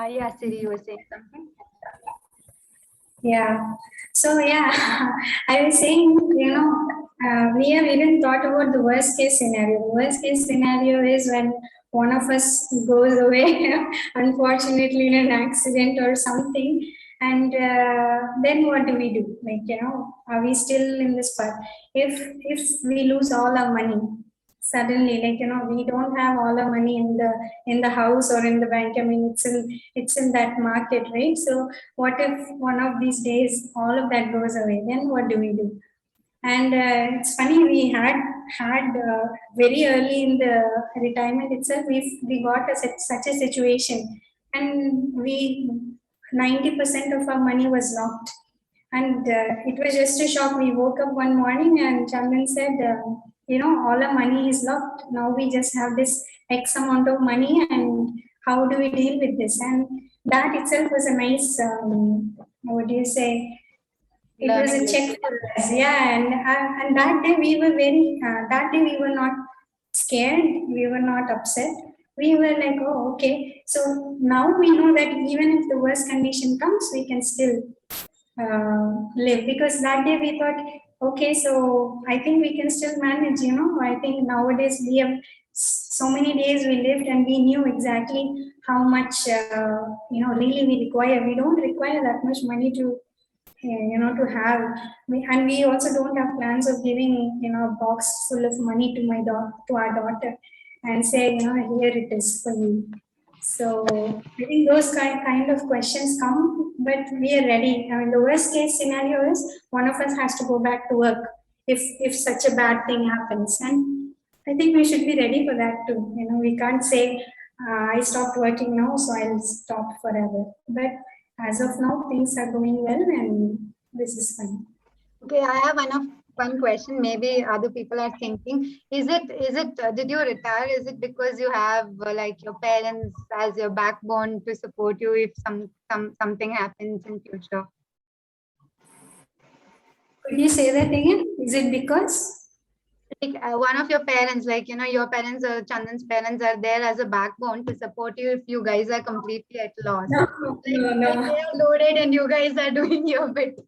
Yeah, Siri, you were saying something. Yeah. So yeah, I was saying, we have even thought about the worst case scenario. The worst case scenario is when one of us goes away, unfortunately in an accident or something, and then what do we do? Like, are we still in this path? If we lose all our money suddenly, like, we don't have all our money in the house or in the bank. I mean, it's in that market, right? So what if one of these days all of that goes away? Then what do we do? And it's funny, we had very early in the retirement itself, we got such a situation, and we 90% of our money was locked. And it was just a shock. We woke up one morning and Chandan said, all our money is locked. Now we just have this X amount of money, and how do we deal with this? And that itself was a nice, what do you say? It was a check for us. Yeah, and that day we were not scared. We were not upset. We were like, oh, okay. So now we know that even if the worst condition comes, we can still live, because that day we thought, okay, so I think we can still manage. I think nowadays we have so many days we lived, and we knew exactly how much really we require. We don't require that much money to to have. And we also don't have plans of giving a box full of money to our daughter and say, here it is for you. So I think those kind of questions come, but we are ready. I mean, the worst case scenario is one of us has to go back to work if such a bad thing happens, and I think we should be ready for that too. We can't say I stopped working now, so I'll stop forever. But as of now, things are going well, and this is fine. Okay, I have one question. Maybe other people are thinking: Is it? Did you retire? Is it because you have like your parents as your backbone to support you if something happens in future? Could you say that again? Is it because? Like one of your parents, like your parents or Chandan's parents are there as a backbone to support you if you guys are completely at loss. No, no. Like they are loaded and you guys are doing your bit.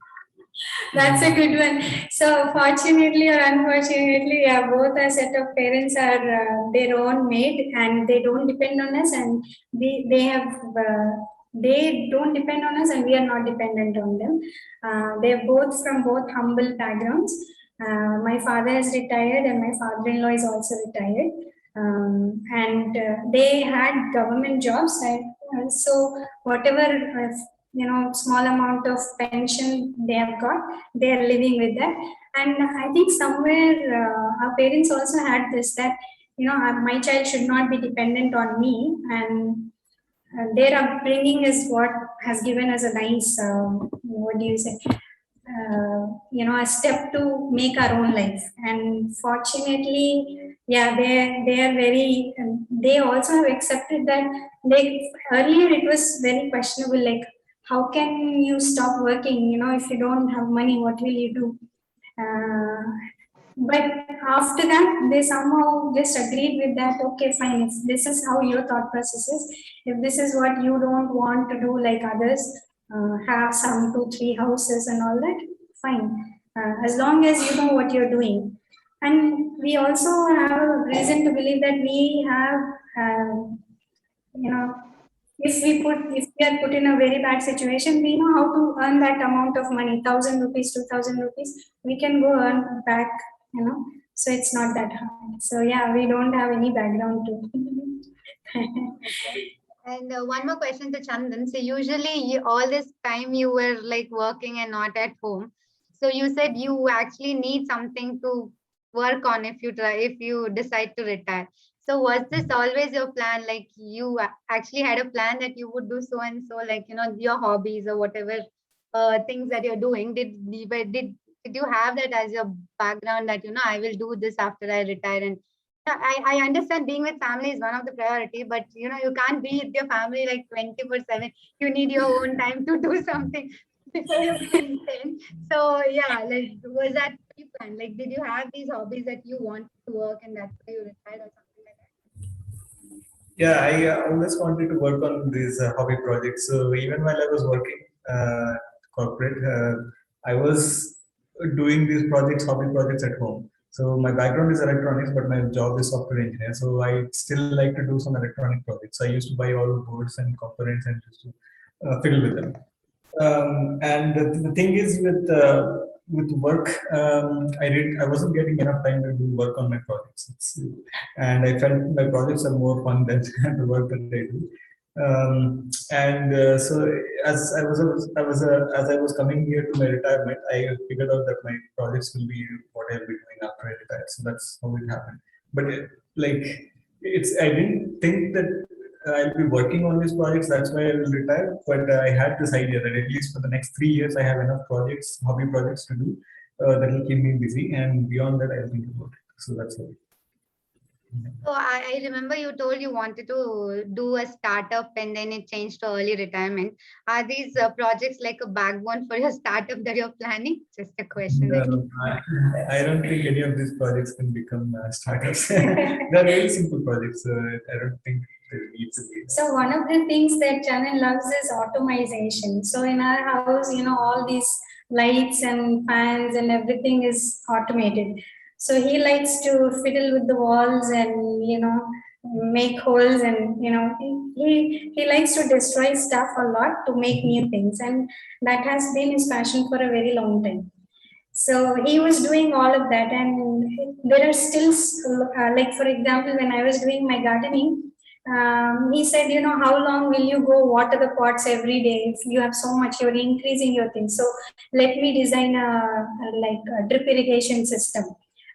That's a good one. So fortunately or unfortunately, yeah, both our set of parents are their own made, and they don't depend on us, and they don't depend on us, and we are not dependent on them. They're both from both humble backgrounds. My father is retired, and my father-in-law is also retired. And they had government jobs, and so whatever small amount of pension they have got, they are living with that. And I think somewhere our parents also had this, that my child should not be dependent on me, and their upbringing is what has given us a nice what do you say, a step to make our own life. And fortunately, yeah, they are very, they also have accepted that. Earlier it was very questionable, like, how can you stop working, if you don't have money, what will you do? But after that, they somehow just agreed with that. Okay, fine. If this is how your thought process is, if this is what you don't want to do like others, have some 2, 3 houses and all that, fine. As long as you know what you're doing. And we also have a reason to believe that we have, if we are put in a very bad situation, we know how to earn that amount of money, 1,000 rupees, 2,000 rupees, we can go earn back, so it's not that hard. So yeah, we don't have any background to. And one more question to Chandan. So usually all this time you were like working and not at home. So you said you actually need something to work on if you decide to retire. So was this always your plan? Like you actually had a plan that you would do so and so, like your hobbies or whatever things that you're doing. Did you have that as your background that I will do this after I retire? And I understand being with family is one of the priority, but you can't be with your family like 24/7. You need your own time to do something before you can intend. So yeah, like was that your plan? Like did you have these hobbies that you want to work and that's why you retired or something like that? Yeah, I always wanted to work on these hobby projects. So even while I was working corporate, I was doing these projects, hobby projects at home. So my background is electronics, but my job is software engineer. So I still like to do some electronic projects. I used to buy all boards and components and used to fiddle with them. And the thing is with work, I wasn't getting enough time to do work on my projects. And I felt my projects are more fun than the work that I do. And so as I was coming near to my retirement, I figured out that my projects will be what I'll be doing after I retire. So that's how it happened. But like it's I didn't think that I'll be working on these projects. That's why I will retire. But I had this idea that at least for the next 3 years, I have enough projects, hobby projects to do that will keep me busy. And beyond that, I'll think about it. So that's how. So I remember you told you wanted to do a startup and then it changed to early retirement. Are these projects like a backbone for your startup that you're planning? Just a question that. No, I don't think any of these projects can become startups. They're very simple projects. I don't think they need to be. So one of the things that Chandan loves is automation. So in our house, all these lights and fans and everything is automated. So he likes to fiddle with the walls and make holes, and he likes to destroy stuff a lot to make new things, and that has been his passion for a very long time. So he was doing all of that, and there are still, like for example, when I was doing my gardening, he said, how long will you go water the pots every day? If you have so much, you're increasing your things. So let me design a drip irrigation system,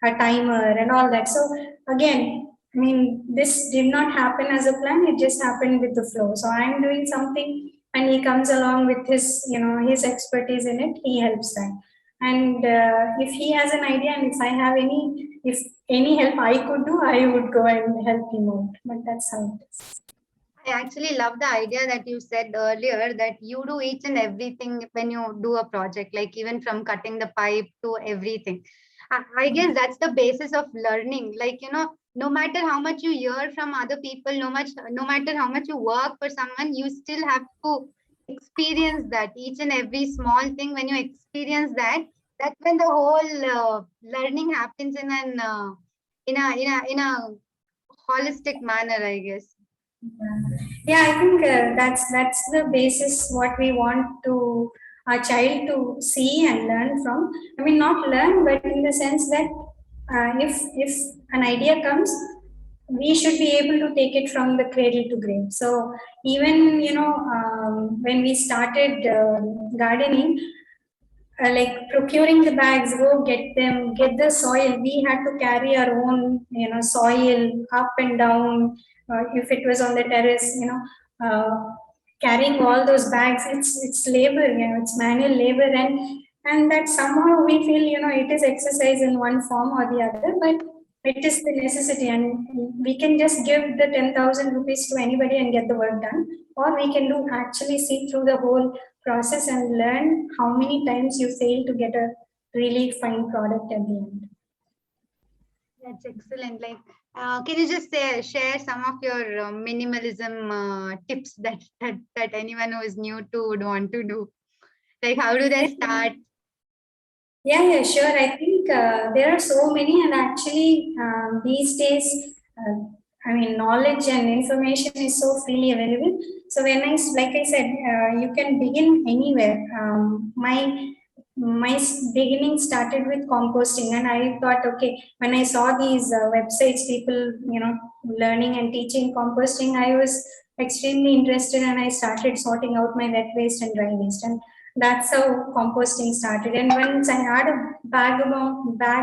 a timer, and all that. So again, I mean, this did not happen as a plan; it just happened with the flow. So I'm doing something, and he comes along with his, his expertise in it. He helps that. And if he has an idea, and if any help I could do, I would go and help him out. But that's how it is. I actually love the idea that you said earlier that you do each and everything when you do a project, like even from cutting the pipe to everything. I guess that's the basis of learning. Like, no matter how much you hear from other people, no matter how much you work for someone, you still have to experience that each and every small thing. When you experience that, that's when the whole learning happens in a holistic manner, I guess. Yeah, I think that's the basis what we want to our child to see and learn from. I mean, not learn, but in the sense that if an idea comes, we should be able to take it from the cradle to grave. So even when we started gardening, like procuring the bags, go get them, get the soil. We had to carry our own, soil up and down. If it was on the terrace, carrying all those bags, it's labor, it's manual labor, and that somehow we feel, it is exercise in one form or the other, but it is the necessity, and we can just give the 10,000 rupees to anybody and get the work done, or we can do actually see through the whole process and learn how many times you fail to get a really fine product at the end. That's excellent. Like, can you just share some of your minimalism tips that anyone who is new to would want to do? Like, how do they start? Yeah, sure. I think there are so many, and actually, these days, I mean, knowledge and information is so freely available. So like I said, you can begin anywhere. My beginning started with composting, and I thought, okay, when I saw these websites, people, learning and teaching composting, I was extremely interested, and I started sorting out my wet waste and dry waste, and that's how composting started. And once I had a bag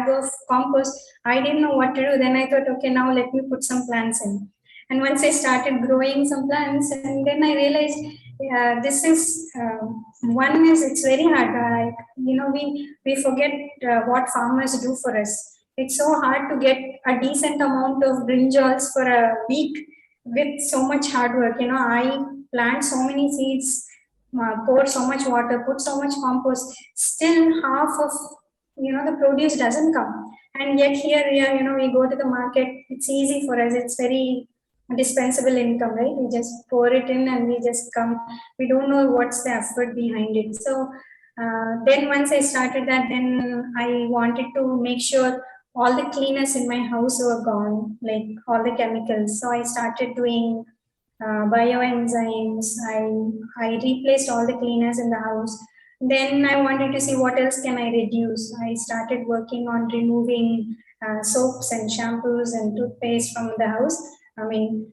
of compost, I didn't know what to do. Then I thought, okay, now let me put some plants in. And once I started growing some plants, and then I realized this is one is it's very hard. We forget what farmers do for us. It's so hard to get a decent amount of brinjals for a week with so much hard work. I plant so many seeds, pour so much water, put so much compost, still half of the produce doesn't come. And yet here we are, we go to the market, it's easy for us, it's very dispensable income, right? We just pour it in and we just come. We don't know what's the effort behind it. So then once I started that, then I wanted to make sure all the cleaners in my house were gone, like all the chemicals. So I started doing bioenzymes. I replaced all the cleaners in the house. Then I wanted to see what else can I reduce. I started working on removing soaps and shampoos and toothpaste from the house. I mean,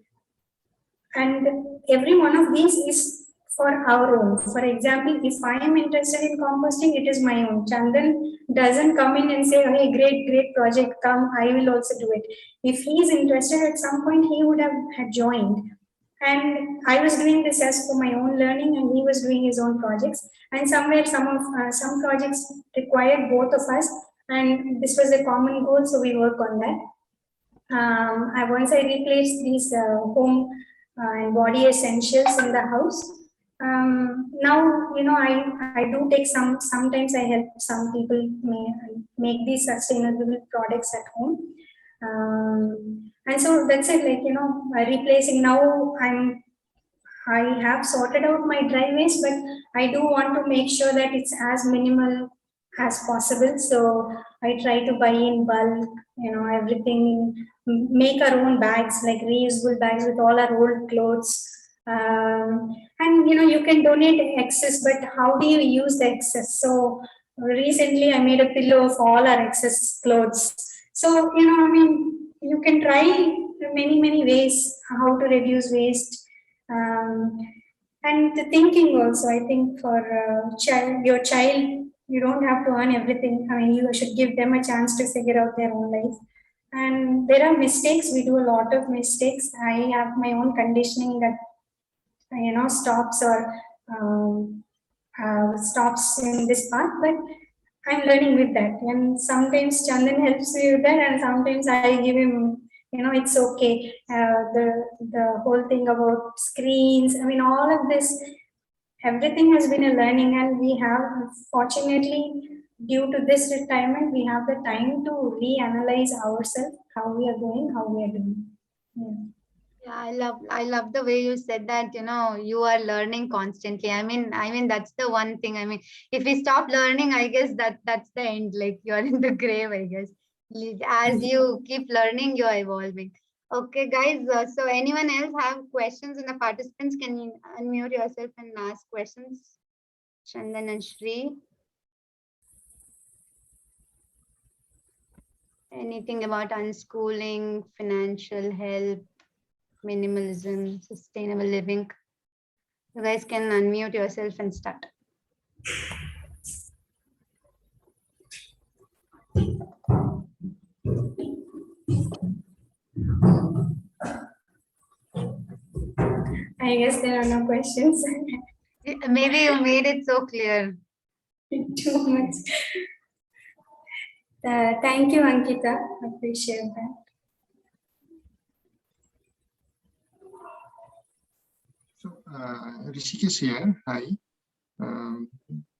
and every one of these is for our own. For example, if I am interested in composting, it is my own. Chandan doesn't come in and say, hey, great project, come, I will also do it. If he is interested at some point, he would have had joined. And I was doing this as for my own learning, and he was doing his own projects. And somewhere, some projects required both of us, and this was a common goal, so we work on that. Once I replaced these home and body essentials in the house. Now, I do take sometimes I help some people make these sustainable products at home. And so that's it, replacing. Now I have sorted out my dry waste, but I do want to make sure that it's as minimal as possible. So I try to buy in bulk, everything, make our own bags, like reusable bags with all our old clothes. And you can donate excess, but how do you use the excess? So recently I made a pillow of all our excess clothes. So, you can try many ways how to reduce waste. And the thinking also, I think for your child, you don't have to earn everything. I mean, you should give them a chance to figure out their own life. And there are mistakes. We do a lot of mistakes. I have my own conditioning that, stops in this path, but I'm learning with that. And sometimes Chandan helps me with that, and sometimes I give him, it's okay. The whole thing about screens, I mean, all of this, everything has been a learning, and we have, fortunately, due to this retirement, we have the time to reanalyze ourselves, how we are going, how we are doing. Yeah. Yeah, I love the way you said that, you are learning constantly. I mean, that's the one thing. I mean, if we stop learning, I guess that's the end. Like, you're in the grave, I guess. As you keep learning, you're evolving. Okay, guys. So anyone else have questions in the participants? Can you unmute yourself and ask questions? Chandan and Shri. Anything about unschooling, financial help, minimalism, sustainable living? You guys can unmute yourself and start. I guess there are no questions. Maybe you made it so clear. Too much. Thank you, Ankita. Appreciate that. So, Rishikesh here. Hi.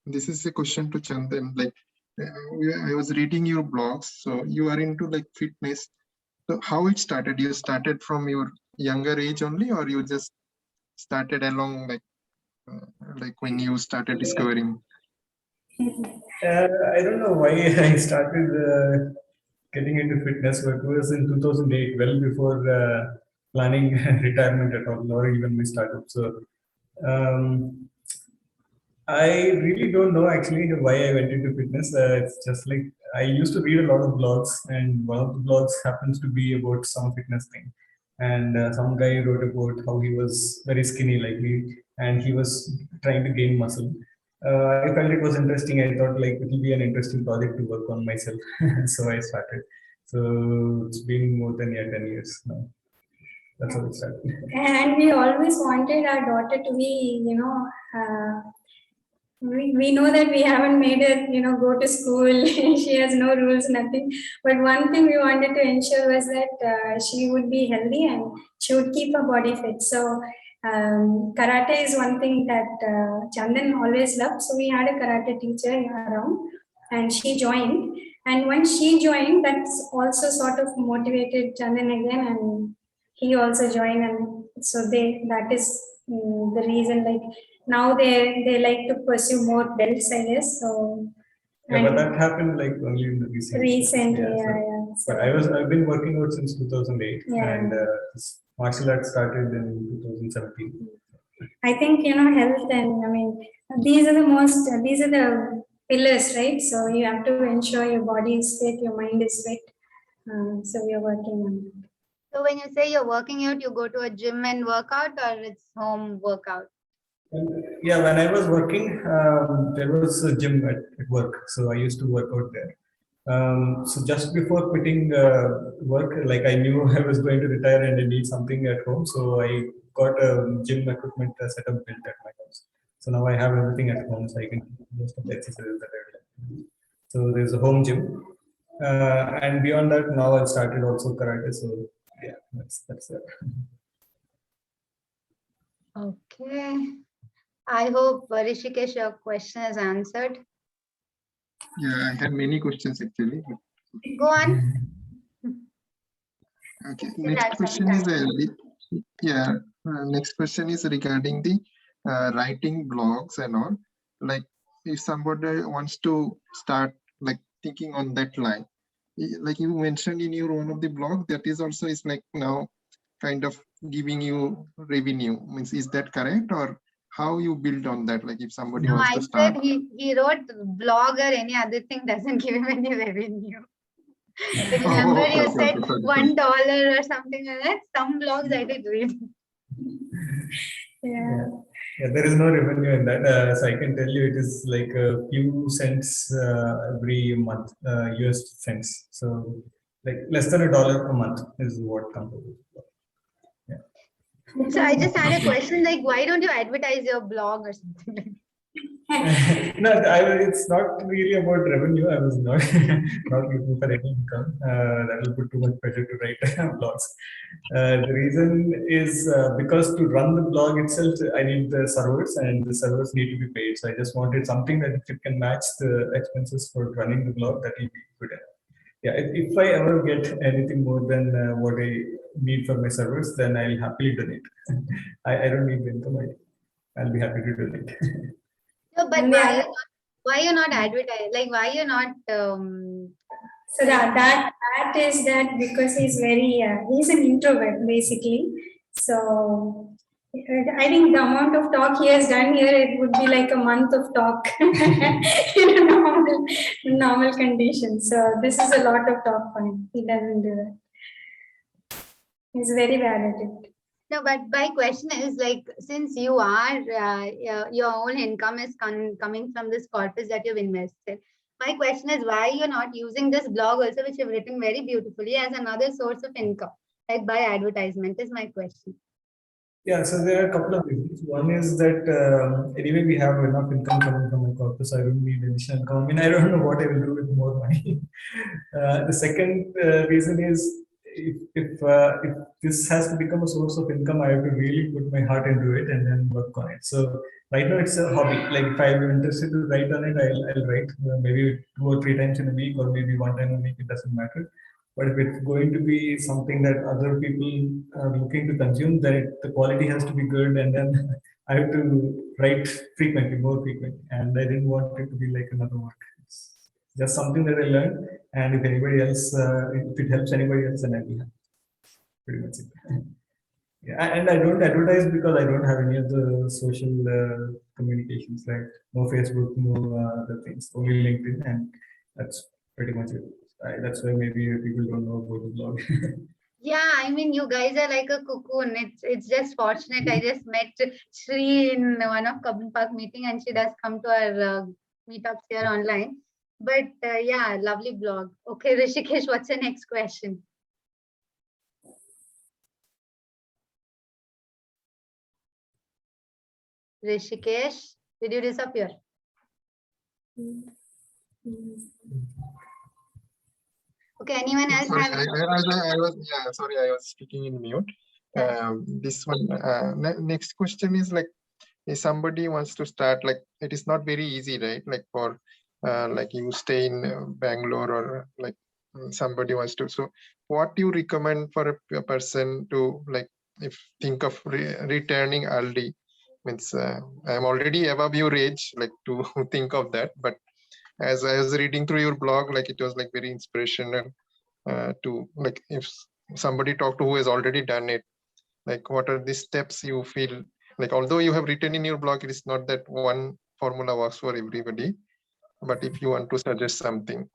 This is a question to Chandan. Like, I was reading your blogs. So you are into like fitness. So how it started? You started from your younger age only, or you just started along like when you started discovering? I don't know why I started getting into fitness, but it was in 2008, well before planning retirement at all, or even my startup. So I really don't know actually why I went into fitness. It's just like I used to read a lot of blogs, and one of the blogs happens to be about some fitness thing. And some guy wrote about how he was very skinny like me, and he was trying to gain muscle. I felt it was interesting. I thought like it will be an interesting project to work on myself. So I started. So it's been more than 10 years now. That's how it started. And we always wanted our daughter to be, we know that we haven't made her, go to school. She has no rules, nothing. But one thing we wanted to ensure was that she would be healthy and she would keep her body fit. So karate is one thing that Chandan always loved. So we had a karate teacher around, and she joined. And when she joined, that's also sort of motivated Chandan again, and he also joined, and so that is the reason. Like now they like to pursue more belts, I guess. So Yeah, but that happened like only in the recent years. recently, Yeah, yeah. But I've been working out since 2008, Yeah. and this martial arts started in 2017. I think health, and I mean these are the pillars, right? So you have to ensure your body is fit, your mind is fit. So we are working on it. So when you say you're working out, you go to a gym and work out, or it's home workout? Yeah, when I was working, there was a gym at work, so I used to work out there. So just before quitting work, like I knew I was going to retire and I need something at home, so I got a gym equipment setup built at my house. So now I have everything at home, so I can do most of the exercises that I would like to do. So there's a home gym, and beyond that, now I've started also karate. So yeah, that's it. Okay. I hope Rishikesh, your question is answered. Yeah, I have many questions actually. Go on. Okay, Still next have some question is time. next question is regarding the writing blogs and all. Like if somebody wants to start like thinking on that line, like you mentioned in your one of the blog, that is also is like now kind of giving you revenue. Means is that correct, or how you build on that? Like if somebody No, wants I to said start. he wrote blog or any other thing doesn't give him any revenue. Oh, Remember okay, you okay, said okay, sorry, sorry. $1 or something like that? Some blogs I did read. Yeah. Yeah, there is no revenue in that. So I can tell you it is like a few cents every month, US cents. So like less than $1 a month is what comes out. So I just had a question like, why don't you advertise your blog or something like that? No, it's not really about revenue. I was not not looking for any income. That will put too much pressure to write blogs. The reason is because to run the blog itself, I need the servers, and the servers need to be paid. So I just wanted something that if it can match the expenses for running the blog, that will be good enough. Yeah, if I ever get anything more than what I need for my servers, then I'll happily donate. I don't need the income. I'll be happy to donate. No, but And the why you not advertise? Like why you not So that is that because he's an introvert basically. So I think the amount of talk he has done here, it would be like a month of talk in a normal conditions. So this is a lot of talk for him. He doesn't do that. He's very bad at it. No, but my question is like, since you are your own income is coming from this corpus that you've invested. My question is why you're not using this blog also, which you've written very beautifully, as another source of income, like by advertisement, is my question. Yeah, so there are a couple of reasons. One is that anyway we have enough income coming from my corpus. I don't need additional income. I mean, I don't know what I will do with more money. The second reason is if this has to become a source of income, I have to really put my heart into it and then work on it. So right now it's a hobby. Like if I'm interested to write on it, I'll write maybe 2 or 3 times in a week, or maybe 1 time a week. It doesn't matter. But if it's going to be something that other people are looking to consume, then the quality has to be good, and then I have to write frequently, more frequently. And I didn't want it to be like another work. It's just something that I learned, and if anybody else, if it helps anybody else, then I'll be happy. Pretty much it. Yeah, and I don't advertise because I don't have any of the social communications, like no Facebook, no other things, only LinkedIn, and that's pretty much it. That's why maybe people don't know about the blog. Yeah, I mean, you guys are like a cocoon. It's just fortunate. I just met Shri in one of Kabin Park meeting, and she does come to our meetups here online. But yeah, lovely blog. Okay, Rishikesh, what's the next question? Rishikesh, did you disappear? Okay, anyone else Sorry, have? I was speaking in mute. This one, next question is like, if somebody wants to start, like it is not very easy, right? Like for like you stay in Bangalore, or like somebody wants to. So what you recommend for a person to, like, if think of returning early, means I'm already above your age, like, to think of that. But as I was reading through your blog, like, it was like very inspirational to, like, if somebody talk to who has already done it, like, what are the steps you feel like, although you have written in your blog, it is not that one formula works for everybody, but if you want to suggest something,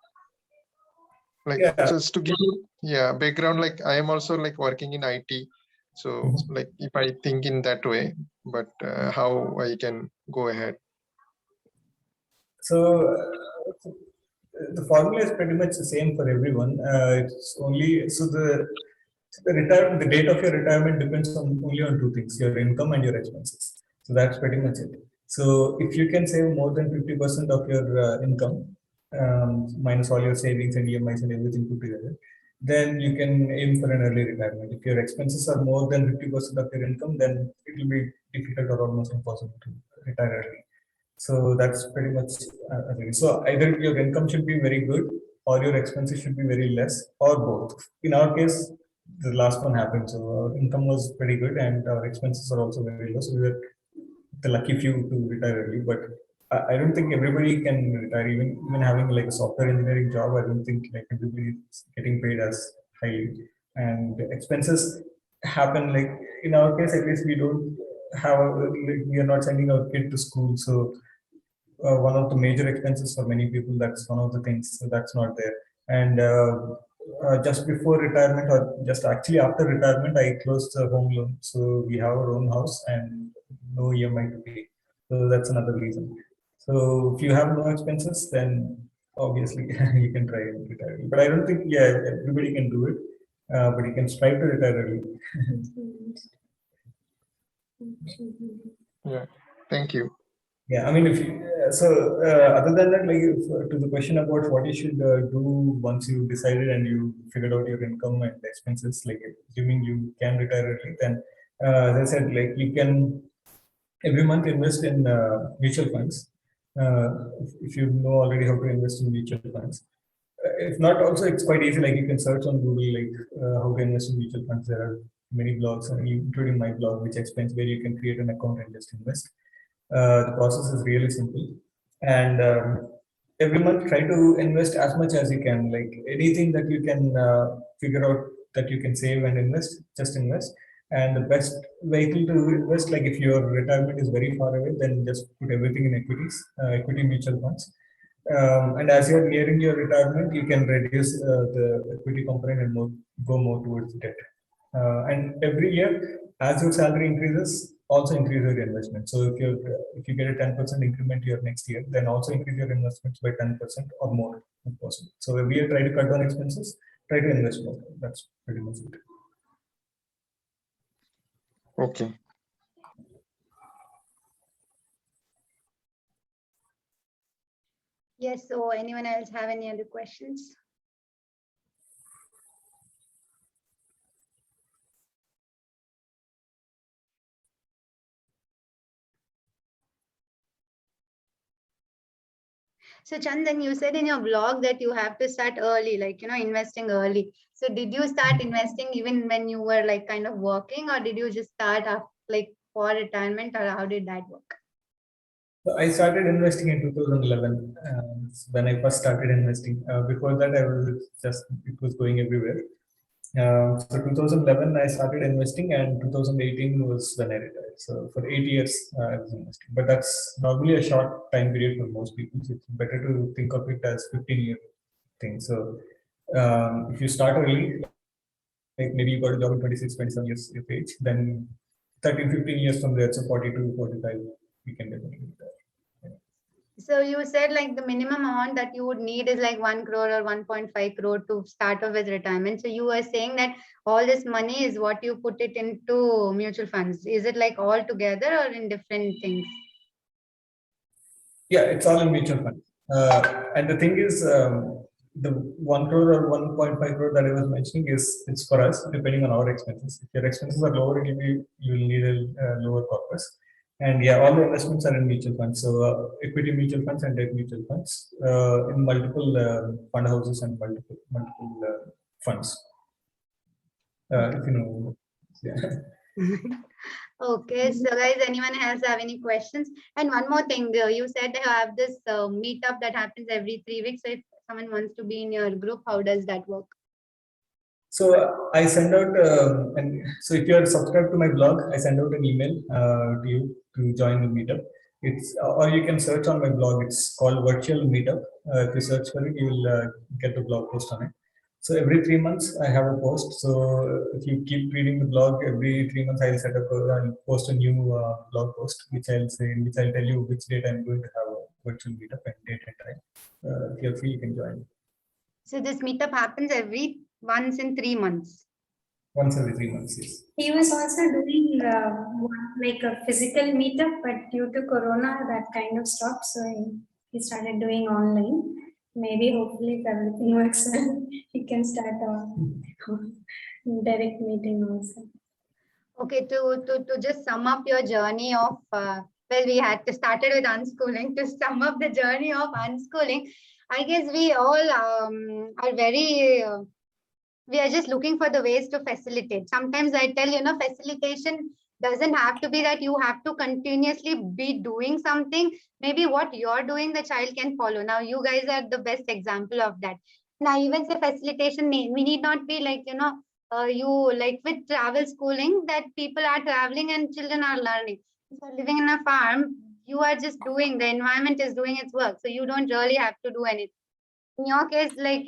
like, Yeah. just to give you background, like, I am also like working in IT, so like, if I think in that way, but how I can go ahead. So the formula is pretty much the same for everyone. It's only the date of your retirement depends on only on two things: your income and your expenses. So that's pretty much it. So if you can save more than 50% of your income, minus all your savings and EMIs and everything put together, then you can aim for an early retirement. If your expenses are more than 50% of your income, then it will be difficult or almost impossible to retire early. So that's pretty much so either your income should be very good or your expenses should be very less or both. In our case, the last one happened. So our income was pretty good and our expenses are also very low. So we were the lucky few to retire early. But I don't think everybody can retire. Even having like a software engineering job, I don't think like everybody is getting paid as highly. And expenses happen like in our case at least we don't have like, we are not sending our kid to school, so one of the major expenses for many people. That's one of the things that's not there. And just before retirement, or just actually after retirement, I closed the home loan. So we have our own house and no EMI to pay. So that's another reason. So if you have no expenses, then obviously you can try and retire. But I don't think everybody can do it. But you can strive to retire early. Yeah, thank you. Yeah, I mean, if you, other than that, like to the question about what you should do once you decided and you figured out your income and expenses, like assuming you can retire early, then as I said, like you can every month invest in mutual funds. If you know already how to invest in mutual funds. If not, also it's quite easy. Like you can search on Google, like how to invest in mutual funds. There are many blogs, including my blog, which explains where you can create an account and just invest. The process is really simple, and every month try to invest as much as you can. Like anything that you can figure out that you can save and invest, just invest. And the best vehicle to invest, like if your retirement is very far away, then just put everything in equities, equity mutual funds. And as you're nearing your retirement, you can reduce the equity component and go more towards debt. And every year, as your salary increases, also increase your investment. So if you get a 10% increment your next year, then also increase your investments by 10% or more if possible. So every year, try to cut down expenses, try to invest more. That's pretty much it. Okay. Yes, so anyone else have any other questions? So Chandan, you said in your blog that you have to start early, like, investing early. So did you start investing even when you were like kind of working, or did you just start like for retirement, or how did that work? So I started investing in 2011 when I first started investing. Before that, it was going everywhere. So 2011, I started investing, and 2018 was when I retired. So for 8 years, I was investing. But that's normally a short time period for most people. So it's better to think of it as 15-year thing. So if you start early, like maybe you got a job in 26, 27 years of age, then 13, 15 years from there, so 42, 45, you can definitely retire. So you said like the minimum amount that you would need is like 1 crore or 1.5 crore to start off with retirement. So you were saying that all this money is what you put it into mutual funds. Is it like all together or in different things? Yeah, it's all in mutual fund. And the thing is, the 1 crore or 1.5 crore that I was mentioning it's for us, depending on our expenses. If your expenses are lower, you will need a lower corpus. And yeah, all the investments are in mutual funds. So equity mutual funds and debt mutual funds in multiple fund houses and multiple funds. If you know, yeah. Okay, so guys, anyone else have any questions? And one more thing, you said you have this meetup that happens every 3 weeks. So if someone wants to be in your group, how does that work? So I send out, and so if you are subscribed to my blog, I send out an email to you to join the meetup. It's or you can search on my blog. It's called Virtual Meetup. If you search for it, you will get the blog post on it. So every 3 months I have a post. So if you keep reading the blog, every 3 months I'll set up and post a new blog post, which I'll say, which I'll tell you which date I'm going to have a virtual meetup and date and time. If you're free, you can join. So this meetup happens once in 3 months. Once every 3 months, yes. He was also doing like a physical meetup, but due to Corona, that kind of stopped. So he started doing online. Maybe, hopefully, if everything works well, he can start a direct meeting also. Okay, to just sum up your journey of well, we had to started with unschooling. To sum up the journey of unschooling, I guess we all are very we are just looking for the ways to facilitate. Sometimes I tell, facilitation doesn't have to be that you have to continuously be doing something. Maybe what you're doing, the child can follow. Now, you guys are the best example of that. Now, even say facilitation, we need not be like, you like with travel schooling that people are traveling and children are learning. If you're living in a farm, you are just doing, the environment is doing its work. So you don't really have to do anything. In your case, like,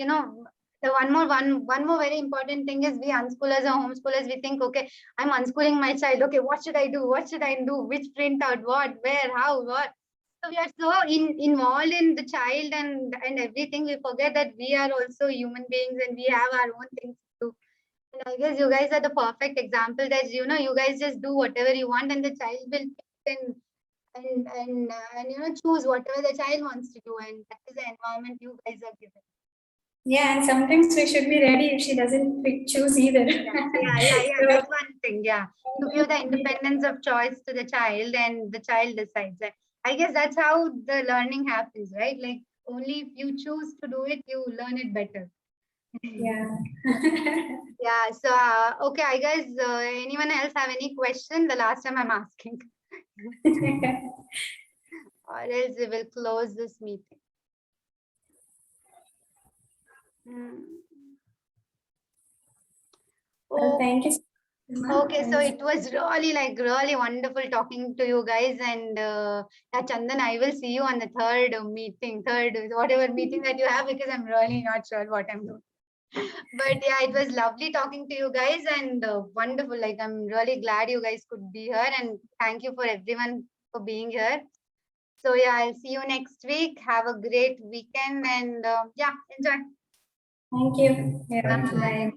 the one more very important thing is we unschoolers or homeschoolers, we think, okay, I'm unschooling my child. Okay, what should I do? What should I do? Which printout? What? Where? How? What? So we are so involved in the child and everything. We forget that we are also human beings and we have our own things to do. And I guess you guys are the perfect example that you guys just do whatever you want and the child will pick and choose whatever the child wants to do, and that is the environment you guys are given. Yeah, and sometimes we should be ready if she doesn't choose either. Yeah. That's one thing. Yeah, you give the independence of choice to the child, and the child decides. I guess that's how the learning happens, right? Like only if you choose to do it, you learn it better. Yeah. Yeah. So okay, I guess anyone else have any question? The last time I'm asking, or else we will close this meeting. Well, thank you so much. Okay, so it was really wonderful talking to you guys, and yeah, Chandan, I will see you on the third whatever meeting that you have, because I'm really not sure what I'm doing. But yeah, it was lovely talking to you guys, and wonderful. Like, I'm really glad you guys could be here, and thank you for everyone for being here. So yeah, I'll see you next week. Have a great weekend, and yeah, enjoy. Thank you. Yeah, Thank you. bye.